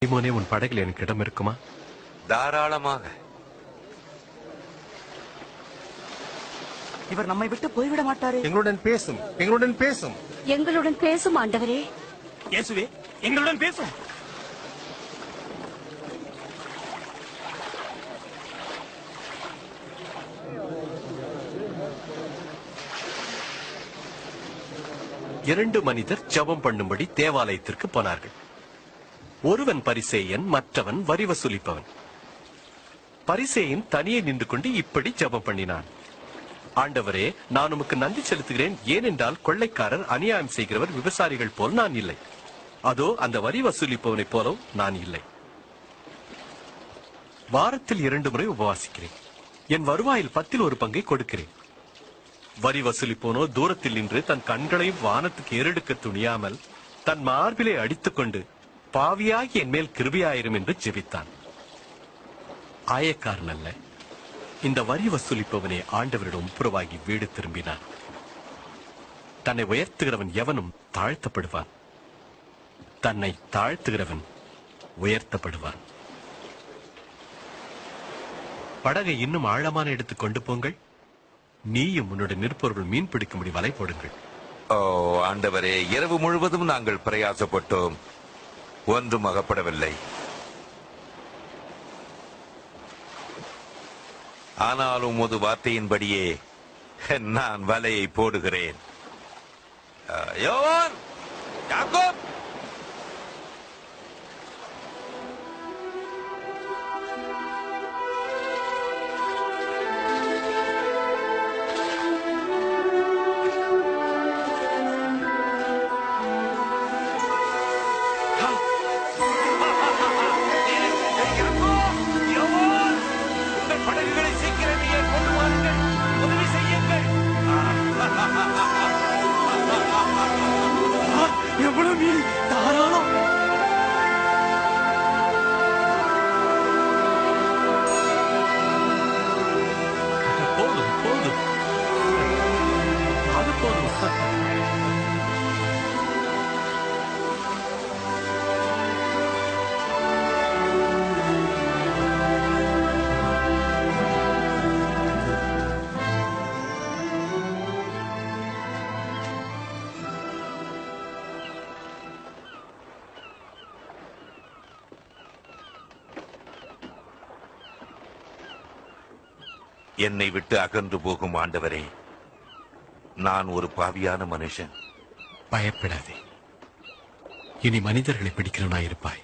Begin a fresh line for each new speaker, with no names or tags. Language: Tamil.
சீமோனே, உன் படகில் எனக்கு இடம் இருக்குமா?
தாராளமாக.
இவர் நம்மை விட்டு போய்விட மாட்டாரே.
எங்களுடன் பேசும், எங்களுடன் பேசும்,
எங்களுடன் பேசும் ஆண்டவரே.
இயேசுவே, எங்களுடன் பேசும்.
இரண்டு மனிதர் ஜெபம் பண்ணும்படி தேவாலயத்திற்கு போனார்கள். ஒருவன் பரிசேயன், மற்றவன் வரி வசூலிப்பவன். பரிசேயன் தனியே நின்று கொண்டு இப்படி ஜெபம் பண்ணினான்: ஆண்டவரே, நான் உமக்கு நன்றி செலுத்துகிறேன். ஏனென்றால் கொள்ளைக்காரர், அநியாயம் செய்கிறவர், விபசாரிகள் போல் நான் இல்லை. அதோ அந்த வரி வசூலிப்பவனைப் போலவும் நான் இல்லை. வாரத்தில் 2 முறை உபவாசிக்கிறேன். என் வருவாயில் 10 பங்கை கொடுக்கிறேன். வரி வசூலிப்போனோ தூரத்தில் நின்று தன் கண்களையும் வானத்துக்கு ஏறெடுக்க துணியாமல் தன் மார்பிலை அடித்துக் கொண்டு, பாவியாகி என் மேல் கிருபையாயிரும் என்று ஜெபித்தான். ஆயக்காரன் அல்ல, இந்த வரி வசூலிப்பவனே ஆண்டவரிடம் ஒப்புரவாகி வீடு திரும்பினான். தன்னை உயர்த்துகிறவன் எவனும் தாழ்த்தப்படுவான், தன்னை தாழ்த்துகிறவன் உயர்த்தப்படுவான். படகை இன்னும் ஆழமான இடத்துக்கு கொண்டு போங்கள். நீயும் உன்னுடைய நிற்பவர்கள் மீன் பிடிக்கும்படி வலை போடுங்கள்.
ஓ ஆண்டவரே, இரவு முழுவதும் நாங்கள் பிரயாசப்பட்டோம், ஒன்றும் அகப்படவில்லை. ஆனாலும் உமது வார்த்தையின்படியே நான் வலையை போடுகிறேன். யோவான், யாக்கோப், படகுகளை சீக்கிரமே கொண்டு வாருங்கள், உதவி செய்யுங்கள்.
எவ்வளவு மீன், தாராளம்.
போதும் போதும், அது போதும்.
என்னை விட்டு அகன்று போகும் ஆண்டவரே, நான் ஒரு பாவியான மனுஷன்.
பயப்படாதே, இனி மனிதர்களை பிடிக்கிறவனாயிருப்பாய்.